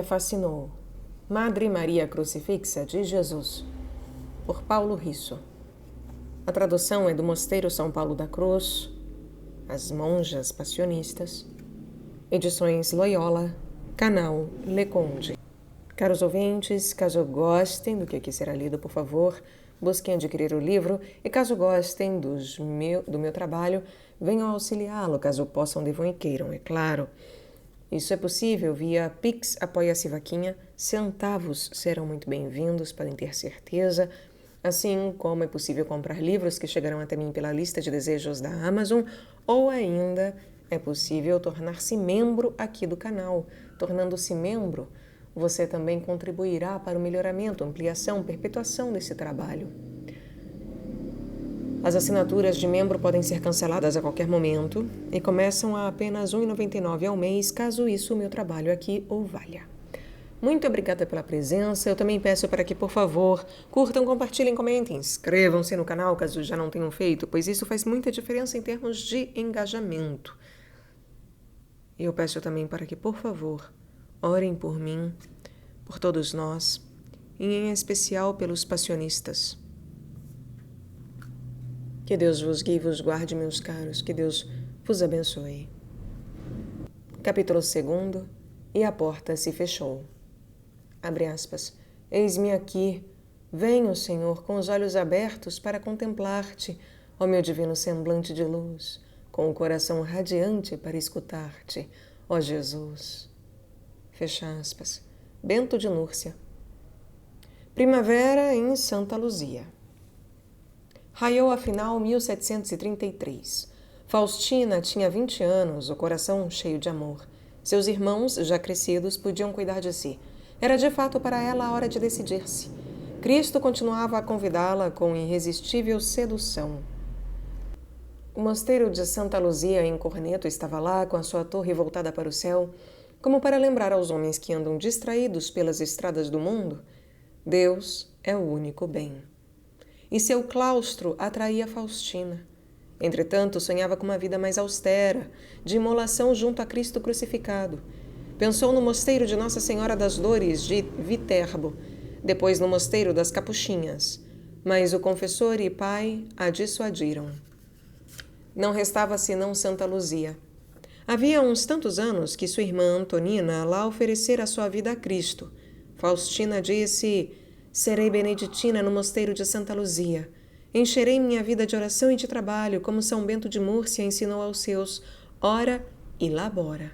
me fascinou. Madre Maria Crucifixa de Jesus, por Paulo Risso. A tradução é do Mosteiro São Paulo da Cruz, As Monjas Passionistas, Edições Loyola, Canal Leconde. Caros ouvintes, caso gostem do que aqui será lido, por favor, busquem adquirir o livro e, caso gostem do meu trabalho, venham auxiliá-lo, caso possam, devam e queiram, é claro. Isso é possível via Pix Apoia-se Vaquinha, centavos serão muito bem-vindos, podem ter certeza, assim como é possível comprar livros que chegarão até mim pela lista de desejos da Amazon, ou ainda é possível tornar-se membro aqui do canal. Tornando-se membro, você também contribuirá para o melhoramento, ampliação, perpetuação desse trabalho. As assinaturas de membro podem ser canceladas a qualquer momento e começam a apenas R$ 1,99 ao mês, caso isso o meu trabalho aqui o valha. Muito obrigada pela presença. Eu também peço para que, por favor, curtam, compartilhem, comentem, inscrevam-se no canal caso já não tenham feito, pois isso faz muita diferença em termos de engajamento. E eu peço também para que, por favor, orem por mim, por todos nós, e em especial pelos passionistas. Que Deus vos guie e vos guarde, meus caros. Que Deus vos abençoe. Capítulo 2. E a porta se fechou. Abre aspas. Eis-me aqui. Venho, Senhor, com os olhos abertos para contemplar-te, ó meu divino semblante de luz, com o coração radiante para escutar-te, ó Jesus. Fecha aspas. Bento de Núrcia. Primavera em Santa Luzia. Raiou afinal 1733. Faustina tinha 20 anos, o coração cheio de amor. Seus irmãos, já crescidos, podiam cuidar de si. Era de fato para ela a hora de decidir-se. Cristo continuava a convidá-la com irresistível sedução. O mosteiro de Santa Luzia, em Corneto, estava lá, com a sua torre voltada para o céu, como para lembrar aos homens que andam distraídos pelas estradas do mundo: Deus é o único bem. E seu claustro atraía Faustina. Entretanto, sonhava com uma vida mais austera, de imolação junto a Cristo crucificado. Pensou no mosteiro de Nossa Senhora das Dores, de Viterbo, depois no mosteiro das Capuchinhas, mas o confessor e pai a dissuadiram. Não restava senão Santa Luzia. Havia uns tantos anos que sua irmã Antonina lá oferecera sua vida a Cristo. Faustina disse: serei beneditina no mosteiro de Santa Luzia. Encherei minha vida de oração e de trabalho, como São Bento de Múrcia ensinou aos seus: ora e labora.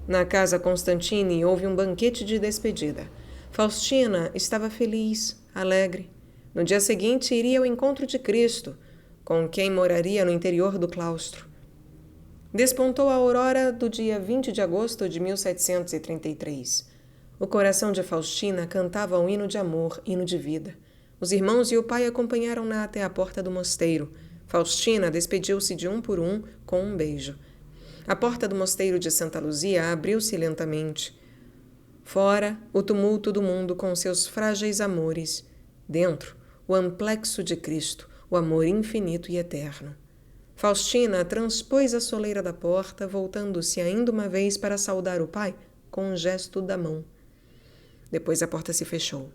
Na casa Constantini houve um banquete de despedida. Faustina estava feliz, alegre. No dia seguinte iria ao encontro de Cristo, com quem moraria no interior do claustro. Despontou a aurora do dia 20 de agosto de 1733. O coração de Faustina cantava um hino de amor, hino de vida. Os irmãos e o pai acompanharam-na até a porta do mosteiro. Faustina despediu-se de um por um com um beijo. A porta do mosteiro de Santa Luzia abriu-se lentamente. Fora, o tumulto do mundo com seus frágeis amores. Dentro, o amplexo de Cristo, o amor infinito e eterno. Faustina transpôs a soleira da porta, voltando-se ainda uma vez para saudar o pai com um gesto da mão. Depois a porta se fechou.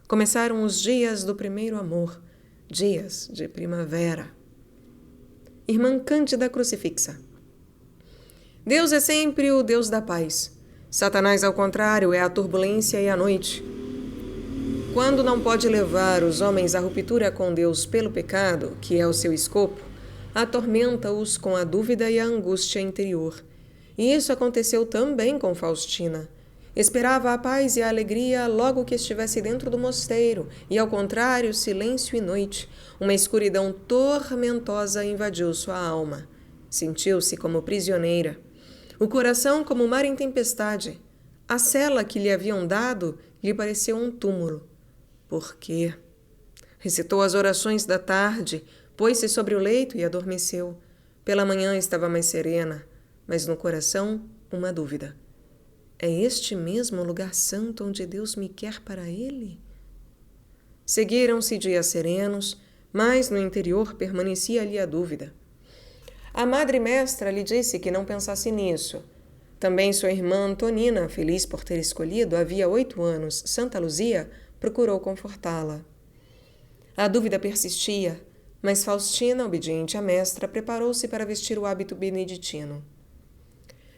Começaram os dias do primeiro amor, dias de primavera. Irmã Cândida Crucifixa. Deus é sempre o Deus da paz. Satanás, ao contrário, é a turbulência e a noite. Quando não pode levar os homens à ruptura com Deus pelo pecado, que é o seu escopo, atormenta-os com a dúvida e a angústia interior. E isso aconteceu também com Faustina. Esperava a paz e a alegria logo que estivesse dentro do mosteiro, e, ao contrário, silêncio e noite. Uma escuridão tormentosa invadiu sua alma. Sentiu-se como prisioneira. O coração como mar em tempestade. A cela que lhe haviam dado lhe pareceu um túmulo. Por quê? Recitou as orações da tarde, pôs-se sobre o leito e adormeceu. Pela manhã estava mais serena, mas no coração uma dúvida. É este mesmo lugar santo onde Deus me quer para Ele? Seguiram-se dias serenos, mas no interior permanecia ali a dúvida. A madre mestra lhe disse que não pensasse nisso, Também sua irmã Antonina, feliz por ter escolhido havia 8 anos Santa Luzia, procurou confortá-la. A dúvida persistia, mas Faustina, obediente à mestra, preparou-se para vestir o hábito beneditino.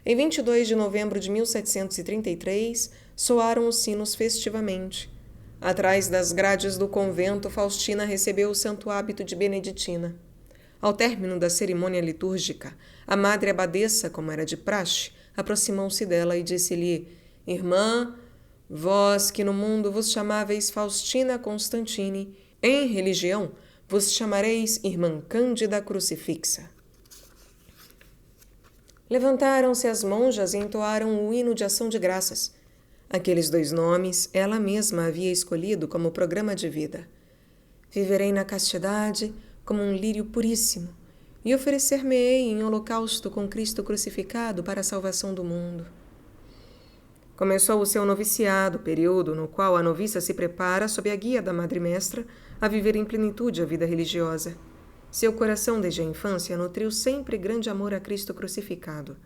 Em 22 de novembro de 1733, soaram os sinos festivamente. Atrás das grades do convento, Faustina recebeu o santo hábito de beneditina. Ao término da cerimônia litúrgica, a madre abadesa, como era de praxe, aproximou-se dela e disse-lhe: Irmã, vós que no mundo vos chamáveis Faustina Constantini, em religião vos chamareis Irmã Cândida Crucifixa. Levantaram-se as monjas e entoaram o hino de ação de graças. Aqueles 2 nomes ela mesma havia escolhido como programa de vida. Viverei na castidade como um lírio puríssimo e oferecer-me-ei em holocausto com Cristo crucificado para a salvação do mundo. Começou o seu noviciado, período no qual a noviça se prepara, sob a guia da Madre Mestra, a viver em plenitude a vida religiosa. Seu coração, desde a infância, nutriu sempre grande amor a Cristo crucificado.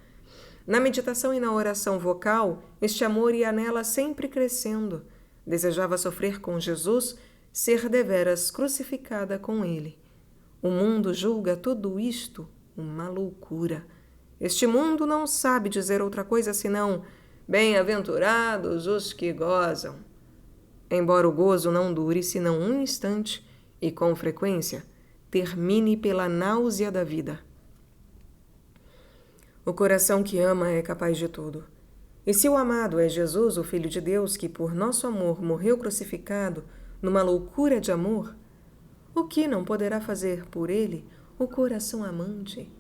Na meditação e na oração vocal, este amor ia nela sempre crescendo. Desejava sofrer com Jesus, ser deveras crucificada com ele. O mundo julga tudo isto uma loucura. Este mundo não sabe dizer outra coisa senão bem-aventurados os que gozam. Embora o gozo não dure senão um instante e, com frequência, termine pela náusea da vida. O coração que ama é capaz de tudo. E se o amado é Jesus, o Filho de Deus, que por nosso amor morreu crucificado numa loucura de amor, o que não poderá fazer por ele o coração amante?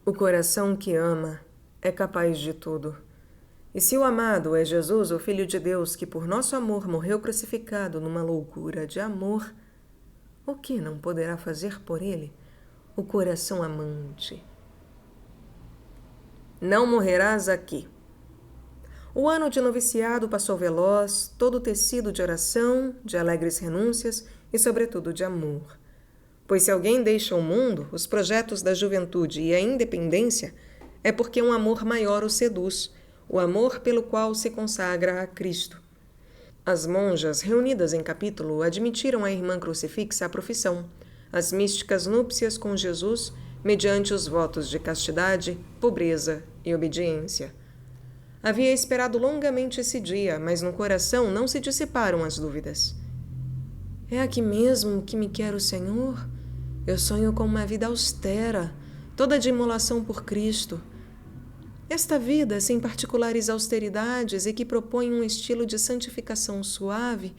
O coração que ama é capaz de tudo. E se o amado é Jesus, o Filho de Deus, que por nosso amor morreu crucificado numa loucura de amor, o que não poderá fazer por ele o coração amante? Não morrerás aqui. O ano de noviciado passou veloz, todo tecido de oração, de alegres renúncias e, sobretudo, de amor. Pois se alguém deixa o mundo, os projetos da juventude e a independência, é porque um amor maior o seduz, o amor pelo qual se consagra a Cristo. As monjas, reunidas em capítulo, admitiram à irmã crucifixa a profissão, as místicas núpcias com Jesus, mediante os votos de castidade, pobreza e obediência. Havia esperado longamente esse dia, mas no coração não se dissiparam as dúvidas. É aqui mesmo que me quer o Senhor? Eu sonho com uma vida austera, toda de imolação por Cristo. Esta vida, sem particulares austeridades e que propõe um estilo de santificação suave,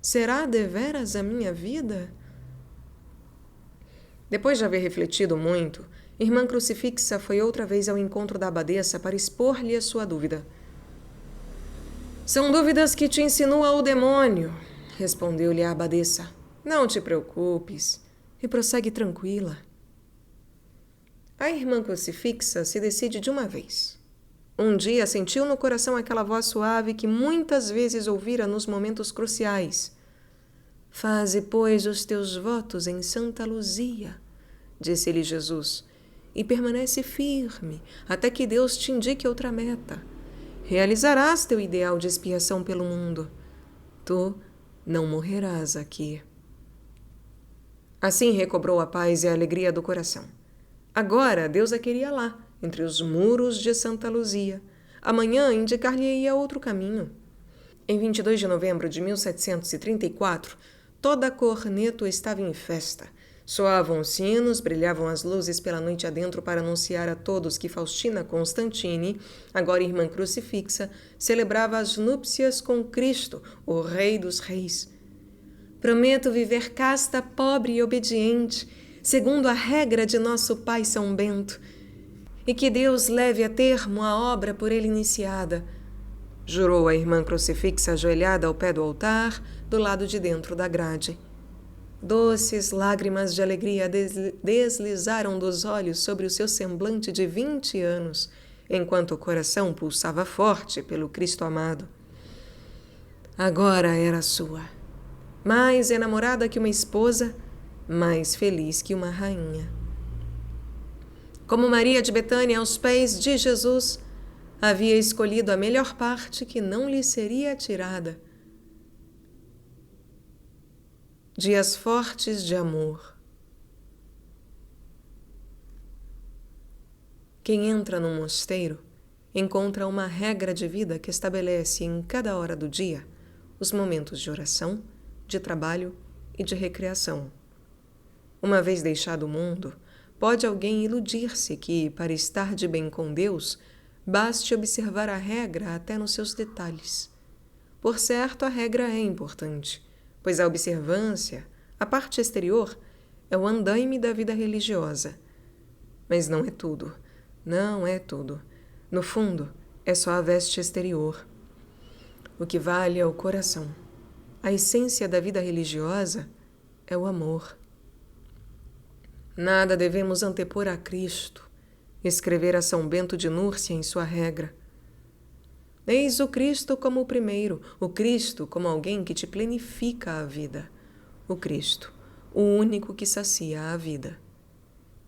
será deveras a minha vida? Depois de haver refletido muito, irmã crucifixa foi outra vez ao encontro da abadesa para expor-lhe a sua dúvida. São dúvidas que te insinua o demônio, respondeu-lhe a abadesa. Não te preocupes e prossegue tranquila. A irmã crucifixa se decide de uma vez. Um dia sentiu no coração aquela voz suave que muitas vezes ouvira nos momentos cruciais. Faze, pois, os teus votos em Santa Luzia, disse-lhe Jesus, e permanece firme até que Deus te indique outra meta. Realizarás teu ideal de expiação pelo mundo. Tu não morrerás aqui. Assim recobrou a paz e a alegria do coração. Agora Deus a queria lá, entre os muros de Santa Luzia. Amanhã indicar-lhe-ia outro caminho. Em 22 de novembro de 1734, toda a Corneto estava em festa. Soavam os sinos, brilhavam as luzes pela noite adentro para anunciar a todos que Faustina Constantini, agora irmã crucifixa, celebrava as núpcias com Cristo, o Rei dos Reis. Prometo viver casta, pobre e obediente, segundo a regra de nosso pai São Bento, e que Deus leve a termo a obra por ele iniciada, jurou a irmã crucifixa ajoelhada ao pé do altar, do lado de dentro da grade. Doces lágrimas de alegria deslizaram dos olhos sobre o seu semblante de 20 anos, enquanto o coração pulsava forte pelo Cristo amado. Agora era sua, mais enamorada que uma esposa, mais feliz que uma rainha. Como Maria de Betânia aos pés de Jesus, Havia escolhido a melhor parte que não lhe seria tirada. Dias fortes de amor. Quem entra num mosteiro encontra uma regra de vida que estabelece em cada hora do dia os momentos de oração, de trabalho e de recreação. Uma vez deixado o mundo, pode alguém iludir-se que, para estar de bem com Deus, baste observar a regra até nos seus detalhes. Por certo, a regra é importante, pois a observância, a parte exterior, é o andaime da vida religiosa. Mas não é tudo. Não é tudo. No fundo, é só a veste exterior. O que vale é o coração. A essência da vida religiosa é o amor. Nada devemos antepor a Cristo, escrevera São Bento de Núrcia em sua regra. Eis o Cristo como o primeiro, o Cristo como alguém que te plenifica a vida, o Cristo, o único que sacia a vida.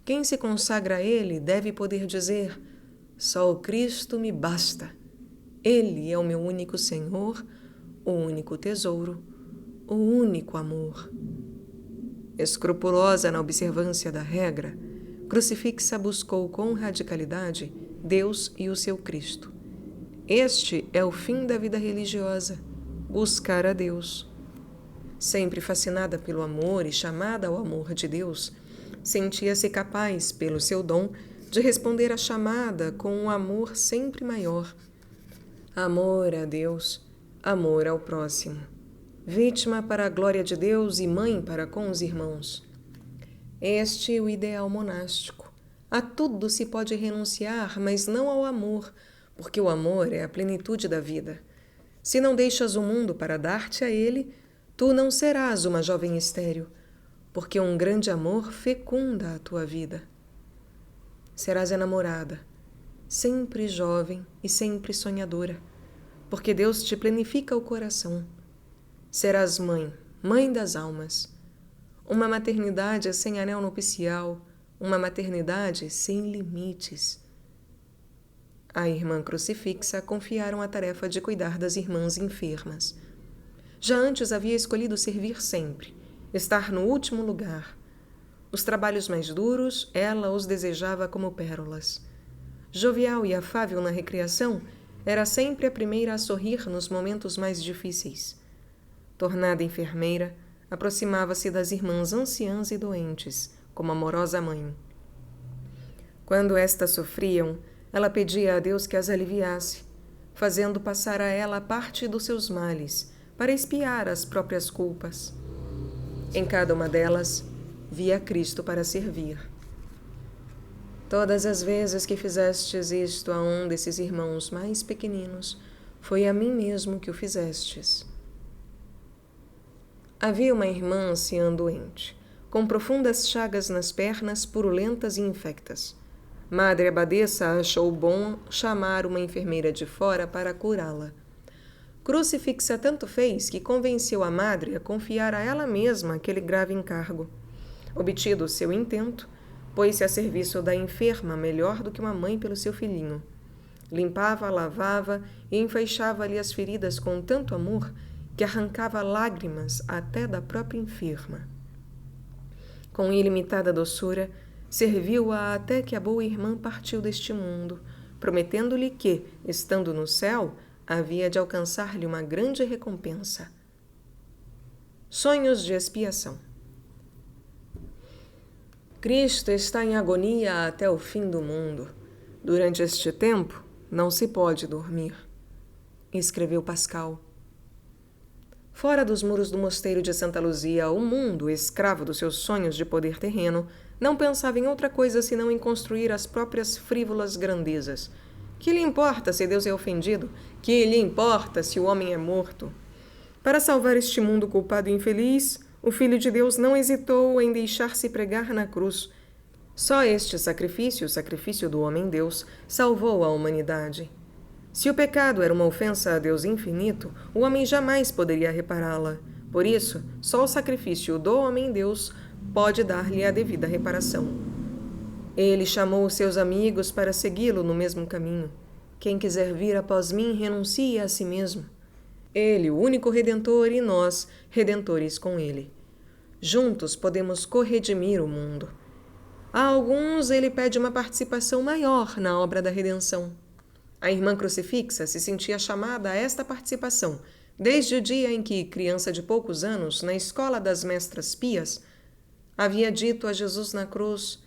Quem se consagra a Ele deve poder dizer: só o Cristo me basta. Ele é o meu único Senhor, o único tesouro, o único amor. Escrupulosa na observância da regra, Crucifixa buscou com radicalidade Deus e o seu Cristo. Este é o fim da vida religiosa, buscar a Deus. Sempre fascinada pelo amor e chamada ao amor de Deus, sentia-se capaz, pelo seu dom, de responder à chamada com um amor sempre maior. Amor a Deus, amor ao próximo. Vítima para a glória de Deus e mãe para com os irmãos. Este é o ideal monástico. A tudo se pode renunciar, mas não ao amor, porque o amor é a plenitude da vida. Se não deixas o mundo para dar-te a ele, tu não serás uma jovem estéril, porque um grande amor fecunda a tua vida. Serás enamorada, sempre jovem e sempre sonhadora, porque Deus te plenifica o coração. Serás mãe, mãe das almas. Uma maternidade sem anel nupcial, uma maternidade sem limites. A irmã crucifixa confiaram a tarefa de cuidar das irmãs enfermas. Já antes havia escolhido servir sempre, estar no último lugar. Os trabalhos mais duros, ela os desejava como pérolas. Jovial e afável na recreação, era sempre a primeira a sorrir nos momentos mais difíceis. Tornada enfermeira, aproximava-se das irmãs anciãs e doentes, como amorosa mãe. Quando estas sofriam, ela pedia a Deus que as aliviasse, fazendo passar a ela parte dos seus males, para expiar as próprias culpas. Em cada uma delas, via Cristo para servir. Todas as vezes que fizestes isto a um desses irmãos mais pequeninos, foi a mim mesmo que o fizestes. Havia uma irmã anciã doente, com profundas chagas nas pernas, purulentas e infectas. Madre Abadesa achou bom chamar uma enfermeira de fora para curá-la. Crucifixa tanto fez que convenceu a madre a confiar a ela mesma aquele grave encargo. Obtido o seu intento, pôs-se a serviço da enferma melhor do que uma mãe pelo seu filhinho. Limpava, lavava e enfaixava-lhe as feridas com tanto amor que arrancava lágrimas até da própria enferma. Com ilimitada doçura, serviu-a até que a boa irmã partiu deste mundo, prometendo-lhe que, estando no céu, havia de alcançar-lhe uma grande recompensa. Sonhos de expiação. Cristo está em agonia até o fim do mundo. Durante este tempo, não se pode dormir, escreveu Pascal. Fora dos muros do mosteiro de Santa Luzia, o mundo, escravo dos seus sonhos de poder terreno, não pensava em outra coisa senão em construir as próprias frívolas grandezas. Que lhe importa se Deus é ofendido? Que lhe importa se o homem é morto? Para salvar este mundo culpado e infeliz, o Filho de Deus não hesitou em deixar-se pregar na cruz. Só este sacrifício, o sacrifício do homem-Deus, salvou a humanidade. Se o pecado era uma ofensa a Deus infinito, o homem jamais poderia repará-la. Por isso, só o sacrifício do homem-Deus pode dar-lhe a devida reparação. Ele chamou os seus amigos para segui-lo no mesmo caminho. Quem quiser vir após mim, renuncie a si mesmo. Ele, o único Redentor, e nós, redentores com ele. Juntos podemos corredimir o mundo. A alguns ele pede uma participação maior na obra da redenção. A irmã crucifixa se sentia chamada a esta participação desde o dia em que, criança de poucos anos, na escola das mestras pias, havia dito a Jesus na cruz: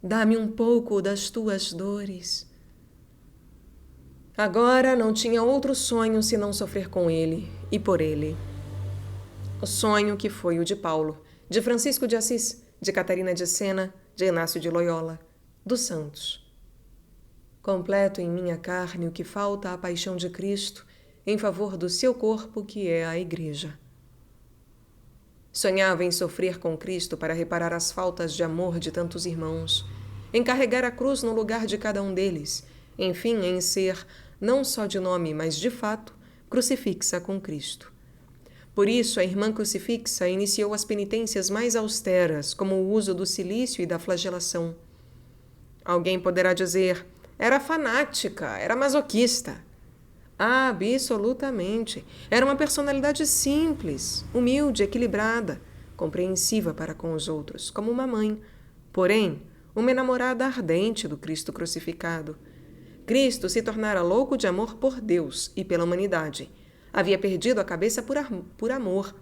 "Dá-me um pouco das tuas dores." Agora não tinha outro sonho senão sofrer com ele e por ele. O sonho que foi o de Paulo, de Francisco de Assis, de Catarina de Sena, de Inácio de Loyola, dos santos. Completo em minha carne o que falta à paixão de Cristo em favor do seu corpo, que é a Igreja. Sonhava em sofrer com Cristo para reparar as faltas de amor de tantos irmãos, em carregar a cruz no lugar de cada um deles, enfim, em ser, não só de nome, mas de fato, crucifixa com Cristo. Por isso, a irmã crucifixa iniciou as penitências mais austeras, como o uso do cilício e da flagelação. Alguém poderá dizer: era fanática, era masoquista. Absolutamente. Era uma personalidade simples, humilde, equilibrada, compreensiva para com os outros, como uma mãe. Porém, uma enamorada ardente do Cristo crucificado. Cristo se tornara louco de amor por Deus e pela humanidade. Havia perdido a cabeça por amor.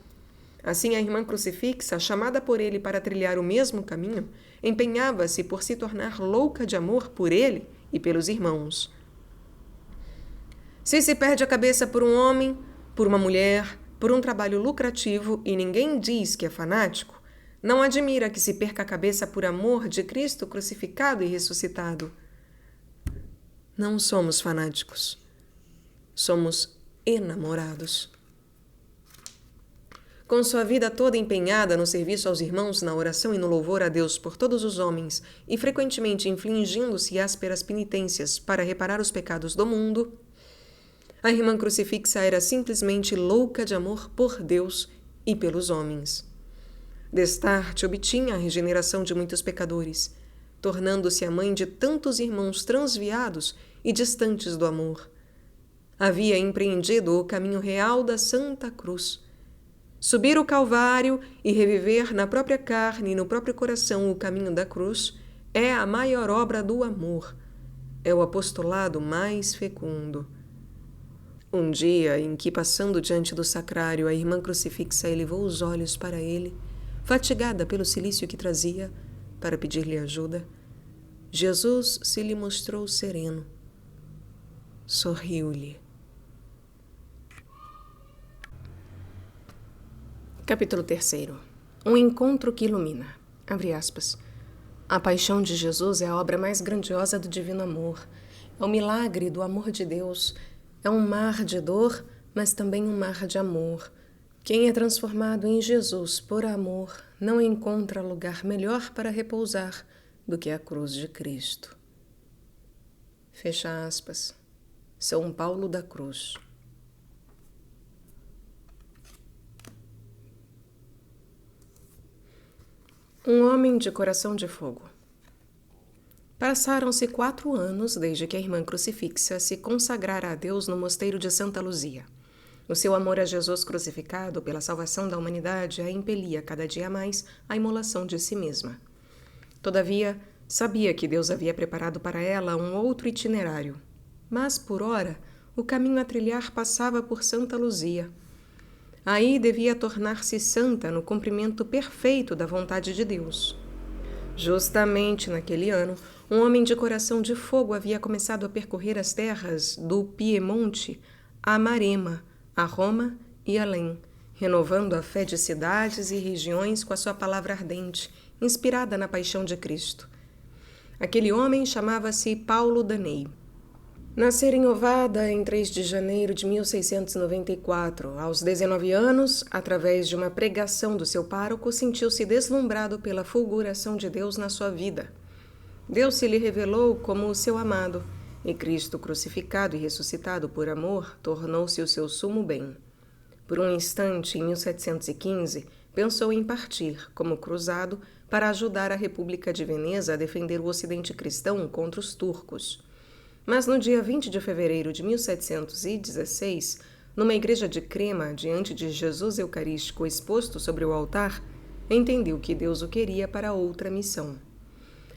Assim, a irmã crucifixa, chamada por ele para trilhar o mesmo caminho, empenhava-se por se tornar louca de amor por ele e pelos irmãos. Se perde a cabeça por um homem, por uma mulher, por um trabalho lucrativo e ninguém diz que é fanático, não admira que se perca a cabeça por amor de Cristo crucificado e ressuscitado. Não somos fanáticos. Somos enamorados. Com sua vida toda empenhada no serviço aos irmãos, na oração e no louvor a Deus por todos os homens, e frequentemente infligindo-se ásperas penitências para reparar os pecados do mundo, a irmã crucifixa era simplesmente louca de amor por Deus e pelos homens. Destarte obtinha a regeneração de muitos pecadores, tornando-se a mãe de tantos irmãos transviados e distantes do amor. Havia empreendido o caminho real da Santa Cruz. Subir o Calvário e reviver na própria carne e no próprio coração o caminho da cruz é a maior obra do amor. É o apostolado mais fecundo. Um dia em que, passando diante do sacrário, a irmã crucifixa elevou os olhos para ele, fatigada pelo cilício que trazia, para pedir-lhe ajuda, Jesus se lhe mostrou sereno. Sorriu-lhe. Capítulo 3. Um encontro que ilumina. Abre aspas. A paixão de Jesus é a obra mais grandiosa do divino amor. É o milagre do amor de Deus. É um mar de dor, mas também um mar de amor. Quem é transformado em Jesus por amor não encontra lugar melhor para repousar do que a cruz de Cristo. Fecha aspas. São Paulo da Cruz. Um homem de coração de fogo. Passaram-se 4 anos desde que a irmã crucifixa se consagrara a Deus no mosteiro de Santa Luzia. O seu amor a Jesus crucificado pela salvação da humanidade a impelia cada dia mais à imolação de si mesma. Todavia, sabia que Deus havia preparado para ela um outro itinerário. Mas, por ora, o caminho a trilhar passava por Santa Luzia. Aí devia tornar-se santa no cumprimento perfeito da vontade de Deus. Justamente naquele ano, um homem de coração de fogo havia começado a percorrer as terras do Piemonte a Marema, a Roma e além, renovando a fé de cidades e regiões com a sua palavra ardente, inspirada na paixão de Cristo. Aquele homem chamava-se Paulo Danei. Nascera em Ovada em 3 de janeiro de 1694. Aos 19 anos, através de uma pregação do seu pároco, sentiu-se deslumbrado pela fulguração de Deus na sua vida. Deus se lhe revelou como o seu amado, e Cristo, crucificado e ressuscitado por amor, tornou-se o seu sumo bem. Por um instante, em 1715, pensou em partir, como cruzado, para ajudar a República de Veneza a defender o Ocidente cristão contra os turcos. Mas no dia 20 de fevereiro de 1716, numa igreja de Crema, diante de Jesus Eucarístico exposto sobre o altar, entendeu que Deus o queria para outra missão.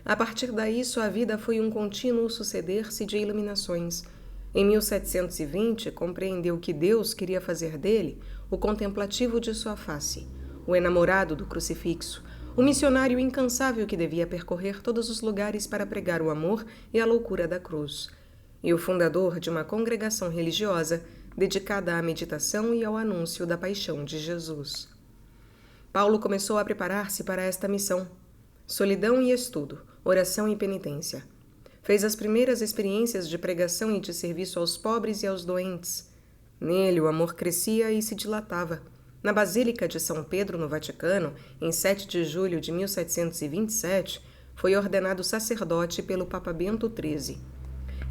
A partir daí, sua vida foi um contínuo suceder-se de iluminações. Em 1720, compreendeu que Deus queria fazer dele o contemplativo de sua face, o enamorado do crucifixo, o missionário incansável que devia percorrer todos os lugares para pregar o amor e a loucura da cruz, e o fundador de uma congregação religiosa dedicada à meditação e ao anúncio da paixão de Jesus. Paulo começou a preparar-se para esta missão. Solidão e estudo, oração e penitência. Fez as primeiras experiências de pregação e de serviço aos pobres e aos doentes. Nele o amor crescia e se dilatava. Na Basílica de São Pedro, no Vaticano, em 7 de julho de 1727, foi ordenado sacerdote pelo Papa Bento XIII.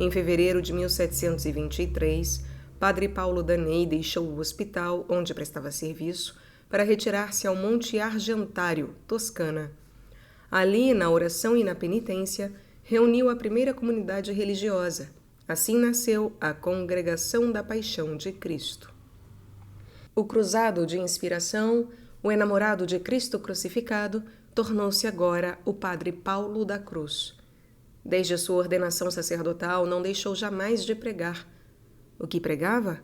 Em fevereiro de 1723, Padre Paulo Danei deixou o hospital onde prestava serviço para retirar-se ao Monte Argentário, Toscana. Ali, na oração e na penitência, reuniu a primeira comunidade religiosa. Assim nasceu a Congregação da Paixão de Cristo. O cruzado de inspiração, o enamorado de Cristo crucificado, tornou-se agora o Padre Paulo da Cruz. Desde a sua ordenação sacerdotal, não deixou jamais de pregar. O que pregava?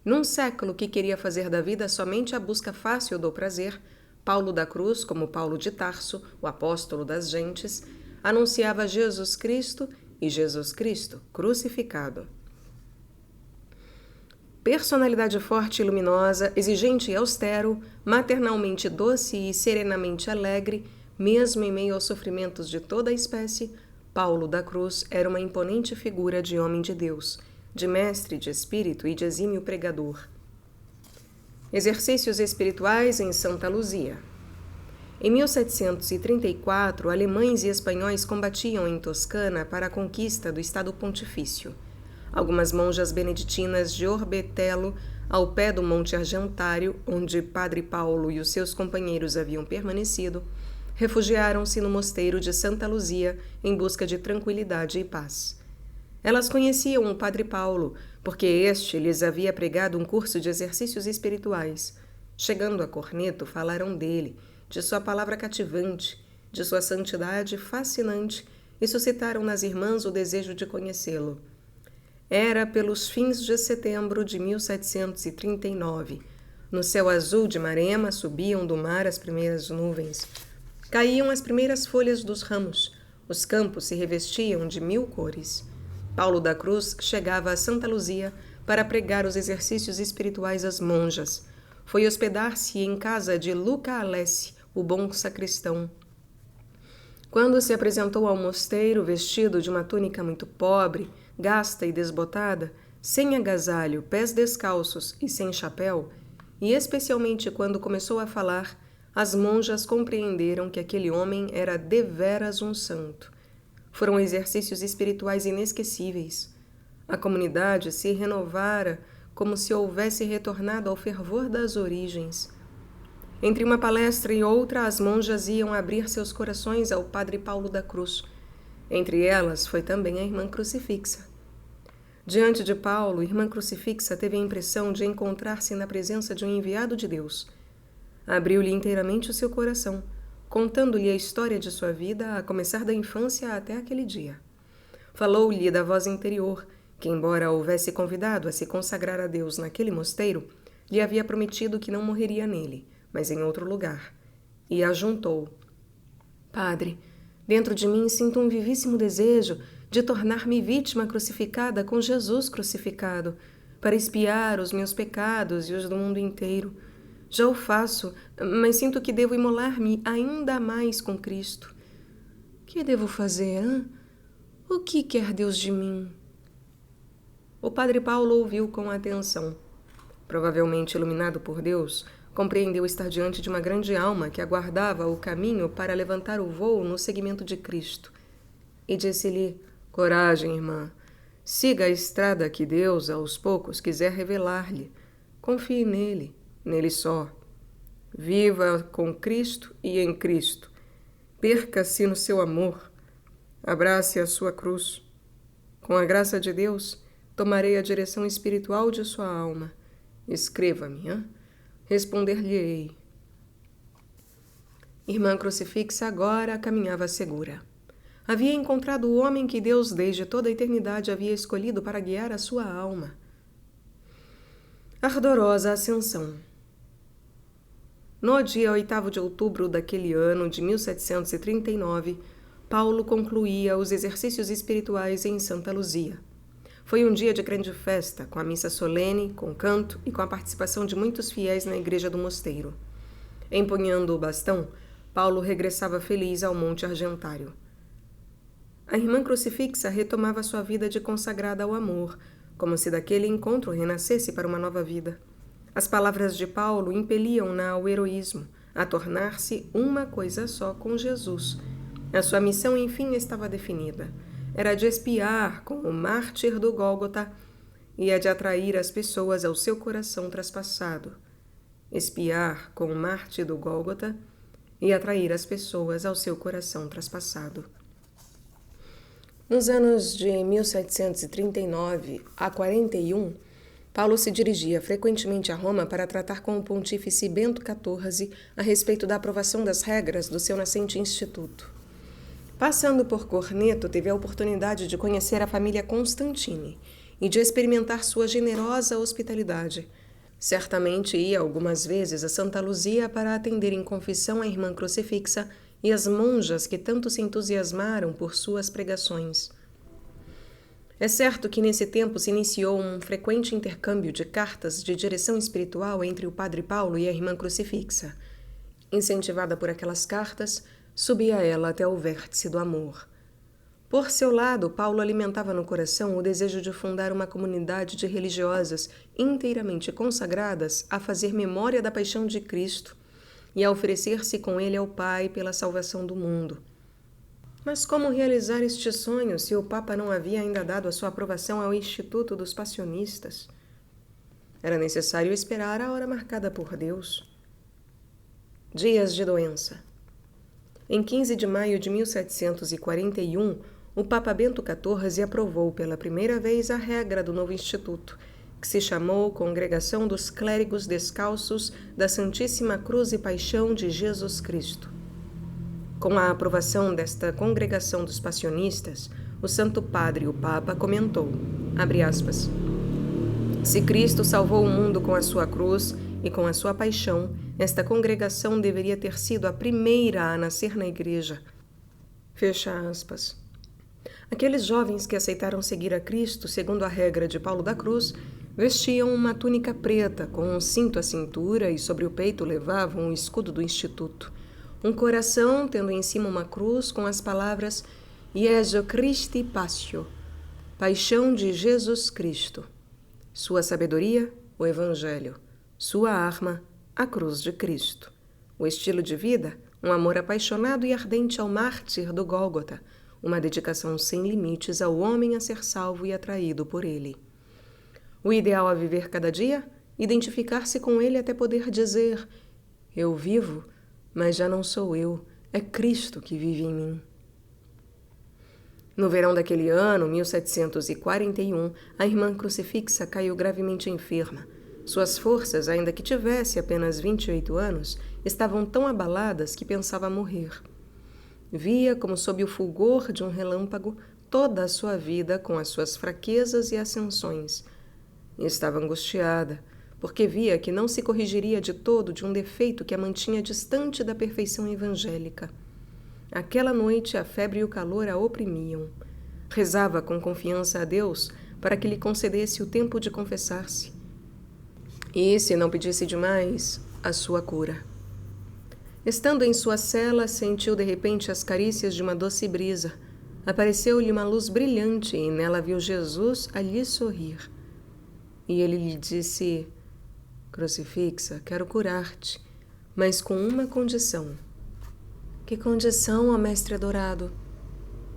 Num século que queria fazer da vida somente a busca fácil do prazer, Paulo da Cruz, como Paulo de Tarso, o apóstolo das gentes, anunciava Jesus Cristo e Jesus Cristo crucificado. Personalidade forte e luminosa, exigente e austero, maternalmente doce e serenamente alegre, mesmo em meio aos sofrimentos de toda a espécie, Paulo da Cruz era uma imponente figura de homem de Deus, de mestre de espírito e de exímio pregador. Exercícios espirituais em Santa Luzia. Em 1734, alemães e espanhóis combatiam em Toscana para a conquista do Estado Pontifício. Algumas monjas beneditinas de Orbetello, ao pé do Monte Argentário, onde Padre Paulo e os seus companheiros haviam permanecido, refugiaram-se no mosteiro de Santa Luzia em busca de tranquilidade e paz. Elas conheciam o Padre Paulo, porque este lhes havia pregado um curso de exercícios espirituais. Chegando a Corneto, falaram dele, de sua palavra cativante, de sua santidade fascinante, e suscitaram nas irmãs o desejo de conhecê-lo. Era pelos fins de setembro de 1739. No céu azul de Marema subiam do mar as primeiras nuvens. Caíam as primeiras folhas dos ramos. Os campos se revestiam de 1000 cores. Paulo da Cruz chegava a Santa Luzia para pregar os exercícios espirituais às monjas. Foi hospedar-se em casa de Luca Alessi, o bom sacristão. Quando se apresentou ao mosteiro vestido de uma túnica muito pobre, gasta e desbotada, sem agasalho, pés descalços e sem chapéu, e especialmente quando começou a falar, as monjas compreenderam que aquele homem era deveras um santo. Foram exercícios espirituais inesquecíveis. A comunidade se renovara como se houvesse retornado ao fervor das origens. Entre uma palestra e outra, as monjas iam abrir seus corações ao Padre Paulo da Cruz. Entre elas foi também a irmã Crucifixa. Diante de Paulo, a irmã Crucifixa teve a impressão de encontrar-se na presença de um enviado de Deus. Abriu-lhe inteiramente o seu coração, contando-lhe a história de sua vida, a começar da infância até aquele dia. Falou-lhe da voz interior, que, embora a houvesse convidado a se consagrar a Deus naquele mosteiro, lhe havia prometido que não morreria nele, mas em outro lugar. E ajuntou: Padre, dentro de mim sinto um vivíssimo desejo de tornar-me vítima crucificada com Jesus crucificado, para expiar os meus pecados e os do mundo inteiro. Já o faço, mas sinto que devo imolar-me ainda mais com Cristo. Que devo fazer, hein? O que quer Deus de mim? O Padre Paulo ouviu com atenção. Provavelmente iluminado por Deus, compreendeu estar diante de uma grande alma que aguardava o caminho para levantar o vôo no seguimento de Cristo. E disse-lhe: Coragem, irmã. Siga a estrada que Deus, aos poucos, quiser revelar-lhe. Confie nele. Nele só. Viva com Cristo e em Cristo. Perca-se no seu amor. Abrace a sua cruz. Com a graça de Deus, tomarei a direção espiritual de sua alma. Escreva-me, hã? Responder-lhe-ei. Irmã Crucifixa agora caminhava segura. Havia encontrado o homem que Deus desde toda a eternidade havia escolhido para guiar a sua alma. Ardorosa ascensão. No dia 8º de outubro daquele ano de 1739, Paulo concluía os exercícios espirituais em Santa Luzia. Foi um dia de grande festa, com a missa solene, com canto e com a participação de muitos fiéis na igreja do mosteiro. Empunhando o bastão, Paulo regressava feliz ao Monte Argentário. A irmã Crucifixa retomava sua vida de consagrada ao amor, como se daquele encontro renascesse para uma nova vida. As palavras de Paulo impeliam-na ao heroísmo, a tornar-se uma coisa só com Jesus. A sua missão, enfim, estava definida. Era de espiar com o mártir do Gólgota e a de atrair as pessoas ao seu coração traspassado. Espiar com o mártir do Gólgota e atrair as pessoas ao seu coração traspassado. Nos anos de 1739 a 41, Paulo se dirigia frequentemente a Roma para tratar com o pontífice Bento XIV a respeito da aprovação das regras do seu nascente instituto. Passando por Corneto, teve a oportunidade de conhecer a família Constantini e de experimentar sua generosa hospitalidade. Certamente ia algumas vezes a Santa Luzia para atender em confissão a irmã Crucifixa e as monjas que tanto se entusiasmaram por suas pregações. É certo que nesse tempo se iniciou um frequente intercâmbio de cartas de direção espiritual entre o padre Paulo e a irmã Crucifixa. Incentivada por aquelas cartas, subia ela até o vértice do amor. Por seu lado, Paulo alimentava no coração o desejo de fundar uma comunidade de religiosas inteiramente consagradas a fazer memória da paixão de Cristo e a oferecer-se com ele ao Pai pela salvação do mundo. Mas como realizar este sonho se o Papa não havia ainda dado a sua aprovação ao Instituto dos Passionistas? Era necessário esperar a hora marcada por Deus. Dias de doença. Em 15 de maio de 1741, o Papa Bento XIV aprovou pela primeira vez a regra do novo instituto, que se chamou Congregação dos Clérigos Descalços da Santíssima Cruz e Paixão de Jesus Cristo. Com a aprovação desta Congregação dos Passionistas, o Santo Padre, o Papa, comentou, abre aspas, se Cristo salvou o mundo com a sua cruz e com a sua paixão, esta congregação deveria ter sido a primeira a nascer na igreja. Fecha aspas. Aqueles jovens que aceitaram seguir a Cristo, segundo a regra de Paulo da Cruz, vestiam uma túnica preta com um cinto à cintura e sobre o peito levavam o escudo do Instituto. Um coração tendo em cima uma cruz com as palavras Iesu Christi Passio, Paixão de Jesus Cristo. Sua sabedoria, o Evangelho. Sua arma, a cruz de Cristo. O estilo de vida, um amor apaixonado e ardente ao mártir do Gólgota, uma dedicação sem limites ao homem a ser salvo e atraído por ele. O ideal a viver cada dia, identificar-se com ele até poder dizer, eu vivo, mas já não sou eu, é Cristo que vive em mim. No verão daquele ano, 1741, a irmã Crucifixa caiu gravemente enferma. Suas forças, ainda que tivesse apenas 28 anos, estavam tão abaladas que pensava morrer. Via, como sob o fulgor de um relâmpago, toda a sua vida com as suas fraquezas e ascensões. E estava angustiada, porque via que não se corrigiria de todo de um defeito que a mantinha distante da perfeição evangélica. Aquela noite a febre e o calor a oprimiam. Rezava com confiança a Deus para que lhe concedesse o tempo de confessar-se. E, se não pedisse demais, a sua cura. Estando em sua cela, sentiu de repente as carícias de uma doce brisa. Apareceu-lhe uma luz brilhante e nela viu Jesus a lhe sorrir. E ele lhe disse, Crucifixa, quero curar-te, mas com uma condição. Que condição, ó Mestre adorado?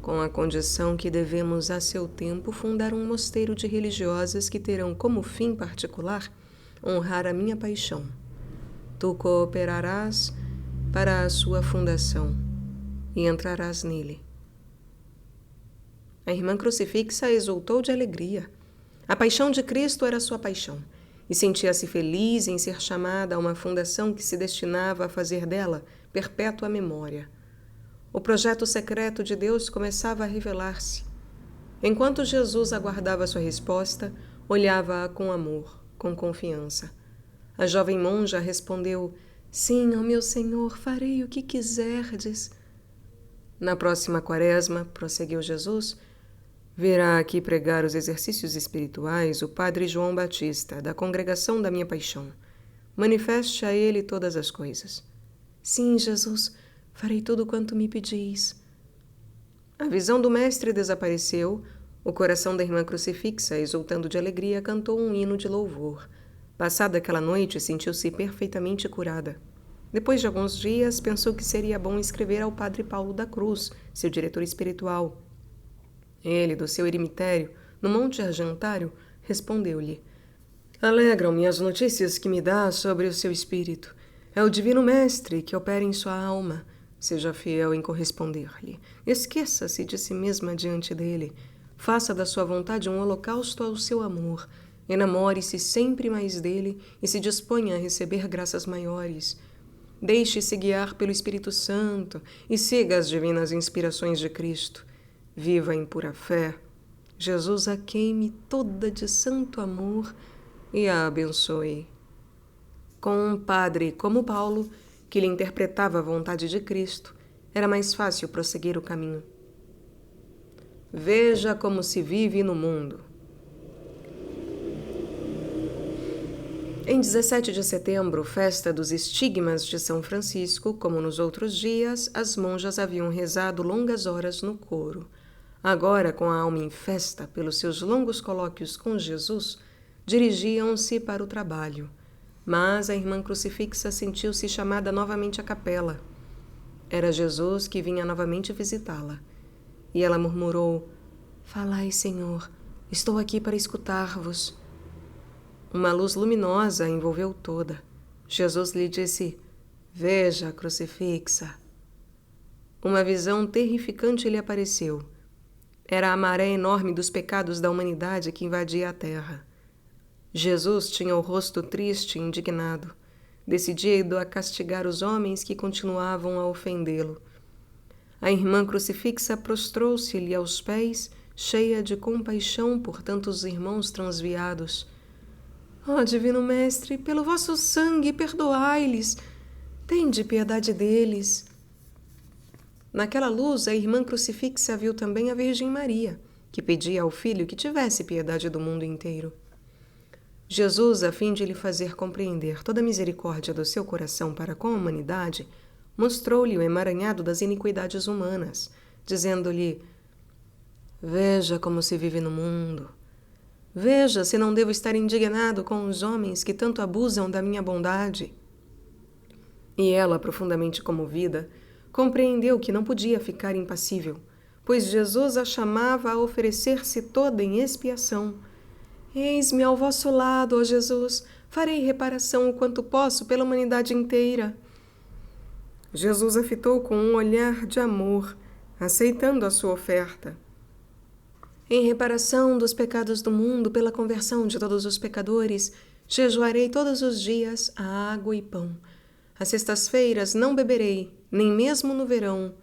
Com a condição que devemos a seu tempo fundar um mosteiro de religiosas que terão como fim particular honrar a minha paixão. Tu cooperarás para a sua fundação e entrarás nele. A irmã crucifixa exultou de alegria. A paixão de Cristo era sua paixão, e sentia-se feliz em ser chamada a uma fundação que se destinava a fazer dela perpétua memória. O projeto secreto de Deus começava a revelar-se. Enquanto Jesus aguardava sua resposta, olhava-a com amor, com confiança. A jovem monja respondeu: Sim, ó meu Senhor, farei o que quiserdes. Na próxima quaresma, prosseguiu Jesus, virá aqui pregar os exercícios espirituais o padre João Batista, da Congregação da Minha Paixão. Manifeste a ele todas as coisas. Sim, Jesus, farei tudo quanto me pedis. A visão do mestre desapareceu, o coração da irmã crucifixa, exultando de alegria, cantou um hino de louvor. Passada aquela noite, sentiu-se perfeitamente curada. Depois de alguns dias, pensou que seria bom escrever ao padre Paulo da Cruz, seu diretor espiritual. Ele, do seu eremitério, no Monte Argentário, respondeu-lhe: Alegram-me as notícias que me dá sobre o seu espírito. É o divino mestre que opera em sua alma. Seja fiel em corresponder-lhe. Esqueça-se de si mesma diante dele. Faça da sua vontade um holocausto ao seu amor. Enamore-se sempre mais dele e se disponha a receber graças maiores. Deixe-se guiar pelo Espírito Santo e siga as divinas inspirações de Cristo. Viva em pura fé. Jesus a queime toda de santo amor e a abençoe. Com um padre como Paulo, que lhe interpretava a vontade de Cristo, era mais fácil prosseguir o caminho. Veja como se vive no mundo. Em 17 de setembro, festa dos estigmas de São Francisco, como nos outros dias, as monjas haviam rezado longas horas no coro. Agora, com a alma em festa pelos seus longos colóquios com Jesus, dirigiam-se para o trabalho. Mas a irmã crucifixa sentiu-se chamada novamente à capela. Era Jesus que vinha novamente visitá-la. E ela murmurou: Falai, Senhor, estou aqui para escutar-vos. Uma luz luminosa a envolveu toda. Jesus lhe disse: Veja, crucifixa. Uma visão terrificante lhe apareceu. Era a maré enorme dos pecados da humanidade que invadia a terra. Jesus tinha o rosto triste e indignado, decidido a castigar os homens que continuavam a ofendê-lo. A irmã crucifixa prostrou-se-lhe aos pés, cheia de compaixão por tantos irmãos transviados. Ó Divino Mestre, pelo vosso sangue, perdoai-lhes. Tende piedade deles. Naquela luz, a irmã crucifixa viu também a Virgem Maria, que pedia ao Filho que tivesse piedade do mundo inteiro. Jesus, a fim de lhe fazer compreender toda a misericórdia do seu coração para com a humanidade, mostrou-lhe o emaranhado das iniquidades humanas, dizendo-lhe: Veja como se vive no mundo. Veja se não devo estar indignado com os homens que tanto abusam da minha bondade. E ela, profundamente comovida, compreendeu que não podia ficar impassível, pois Jesus a chamava a oferecer-se toda em expiação. Eis-me ao vosso lado, ó Jesus, farei reparação o quanto posso pela humanidade inteira. Jesus a fitou com um olhar de amor, aceitando a sua oferta. Em reparação dos pecados do mundo, pela conversão de todos os pecadores, jejuarei todos os dias a água e pão. Às sextas-feiras não beberei, nem mesmo no verão.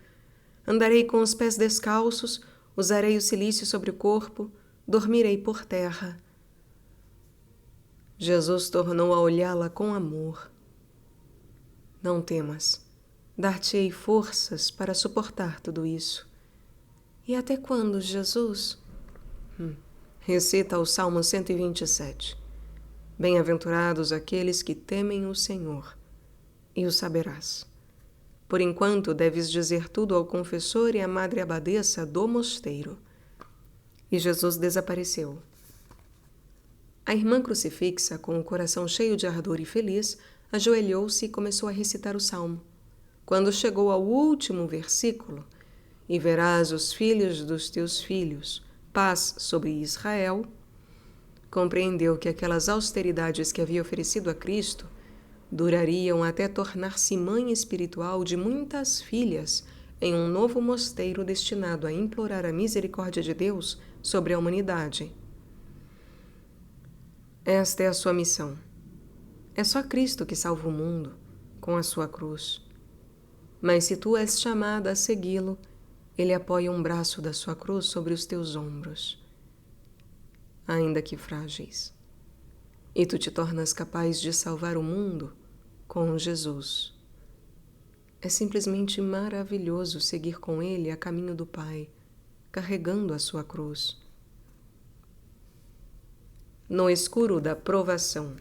Andarei com os pés descalços, usarei o cilício sobre o corpo, dormirei por terra. Jesus tornou a olhá-la com amor. Não temas, dar-te-ei forças para suportar tudo isso. E até quando, Jesus? Recita o Salmo 127. Bem-aventurados aqueles que temem o Senhor, e o saberás. Por enquanto, deves dizer tudo ao confessor e à madre abadesa do mosteiro. E Jesus desapareceu. A irmã crucifixa, com o coração cheio de ardor e feliz, ajoelhou-se e começou a recitar o salmo. Quando chegou ao último versículo, e verás os filhos dos teus filhos, paz sobre Israel, compreendeu que aquelas austeridades que havia oferecido a Cristo durariam até tornar-se mãe espiritual de muitas filhas em um novo mosteiro destinado a implorar a misericórdia de Deus sobre a humanidade. Esta é a sua missão. É só Cristo que salva o mundo com a sua cruz. Mas se tu és chamada a segui-lo, ele apoia um braço da sua cruz sobre os teus ombros, ainda que frágeis. E tu te tornas capaz de salvar o mundo com Jesus. É simplesmente maravilhoso seguir com ele a caminho do Pai, carregando a sua cruz. No escuro da provação.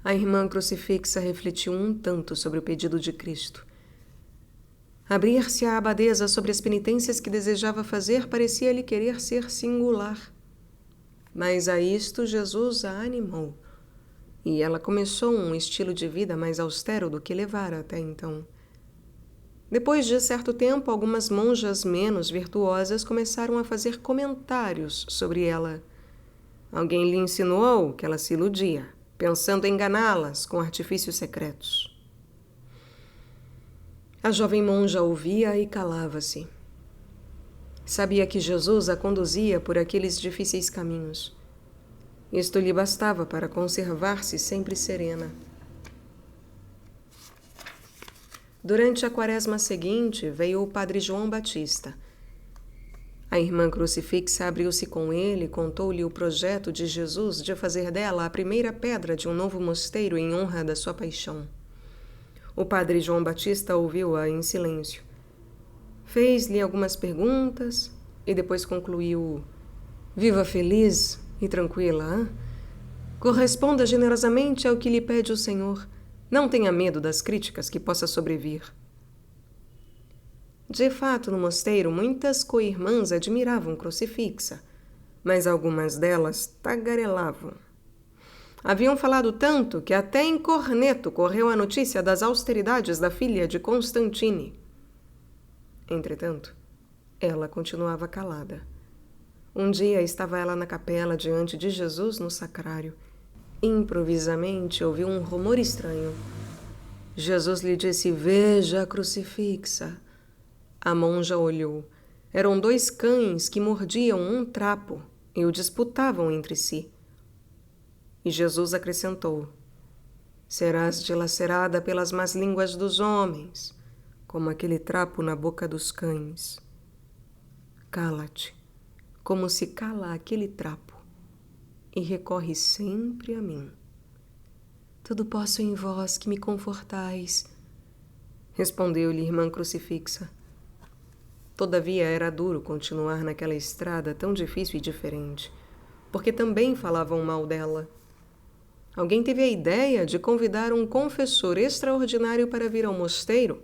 A irmã crucifixa refletiu um tanto sobre o pedido de Cristo. Abrir-se à abadesa sobre as penitências que desejava fazer parecia-lhe querer ser singular. Mas a isto Jesus a animou, e ela começou um estilo de vida mais austero do que levara até então. Depois de certo tempo, algumas monjas menos virtuosas começaram a fazer comentários sobre ela. Alguém lhe insinuou que ela se iludia, pensando em enganá-las com artifícios secretos. A jovem monja ouvia e calava-se. Sabia que Jesus a conduzia por aqueles difíceis caminhos. Isto lhe bastava para conservar-se sempre serena. Durante a quaresma seguinte, veio o padre João Batista. A irmã crucifixa abriu-se com ele e contou-lhe o projeto de Jesus de fazer dela a primeira pedra de um novo mosteiro em honra da sua paixão. O padre João Batista ouviu-a em silêncio. Fez-lhe algumas perguntas e depois concluiu: Viva feliz e tranquila, hein? Corresponda generosamente ao que lhe pede o Senhor. Não tenha medo das críticas que possa sobrevir. De fato, no mosteiro, muitas co-irmãs admiravam Crucifixa, mas algumas delas tagarelavam. Haviam falado tanto que até em Corneto correu a notícia das austeridades da filha de Constantine. Entretanto, ela continuava calada. Um dia estava ela na capela diante de Jesus no sacrário. Improvisamente ouviu um rumor estranho. Jesus lhe disse: Veja a crucifixa. A monja olhou. Eram 2 cães que mordiam um trapo e o disputavam entre si. E Jesus acrescentou: Serás dilacerada pelas más línguas dos homens, como aquele trapo na boca dos cães. Cala-te, como se cala aquele trapo, e recorre sempre a mim. Tudo posso em vós que me confortais, respondeu-lhe irmã crucifixa. Todavia era duro continuar naquela estrada tão difícil e diferente, porque também falavam mal dela. Alguém teve a ideia de convidar um confessor extraordinário para vir ao mosteiro,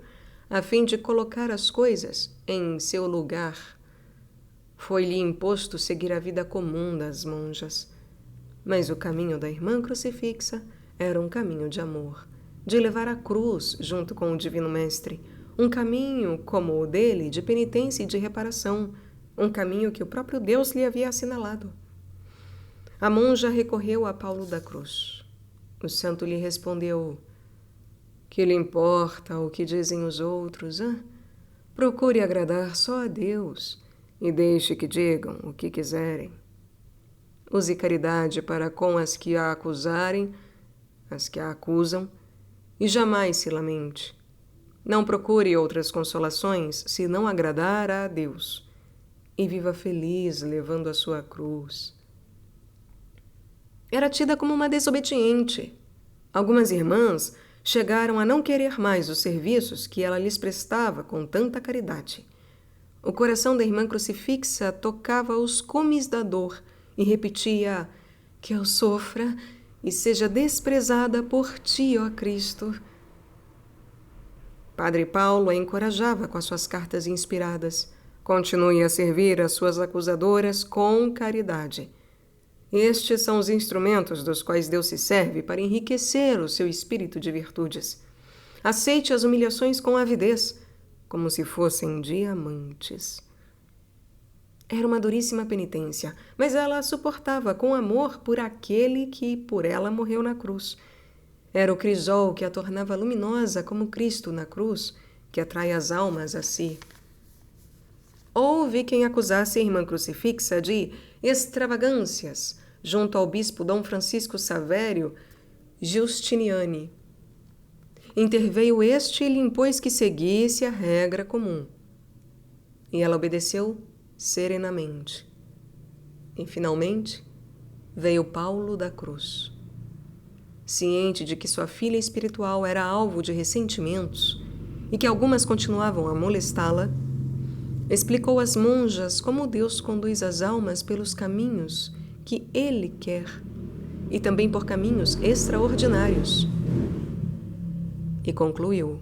a fim de colocar as coisas em seu lugar. Foi-lhe imposto seguir a vida comum das monjas. Mas o caminho da irmã crucifixa era um caminho de amor, de levar a cruz junto com o Divino Mestre, um caminho, como o dele, de penitência e de reparação, um caminho que o próprio Deus lhe havia assinalado. A monja recorreu a Paulo da Cruz. O santo lhe respondeu: Que lhe importa o que dizem os outros? Procure agradar só a Deus e deixe que digam o que quiserem. Use caridade para com as que a acusarem, as que a acusam, e jamais se lamente. Não procure outras consolações se não agradar a Deus, e viva feliz levando a sua cruz. Era tida como uma desobediente. Algumas irmãs chegaram a não querer mais os serviços que ela lhes prestava com tanta caridade. O coração da irmã crucifixa tocava os cumes da dor e repetia: Que eu sofra e seja desprezada por ti, ó Cristo. Padre Paulo a encorajava com as suas cartas inspiradas. Continue a servir as suas acusadoras com caridade. Estes são os instrumentos dos quais Deus se serve para enriquecer o seu espírito de virtudes. Aceite as humilhações com avidez, como se fossem diamantes. Era uma duríssima penitência, mas ela a suportava com amor por aquele que por ela morreu na cruz. Era o crisol que a tornava luminosa como Cristo na cruz, que atrai as almas a si. Houve quem acusasse a irmã crucifixa de extravagâncias junto ao bispo Dom Francisco Savério Giustiniani. Interveio este e lhe impôs que seguisse a regra comum. E ela obedeceu serenamente. E, finalmente, veio Paulo da Cruz. Ciente de que sua filha espiritual era alvo de ressentimentos e que algumas continuavam a molestá-la, explicou às monjas como Deus conduz as almas pelos caminhos que Ele quer e também por caminhos extraordinários. E concluiu: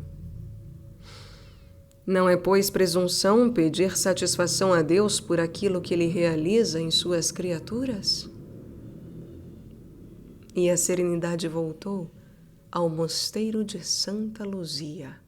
não é, pois, presunção pedir satisfação a Deus por aquilo que Ele realiza em suas criaturas? E a serenidade voltou ao mosteiro de Santa Luzia.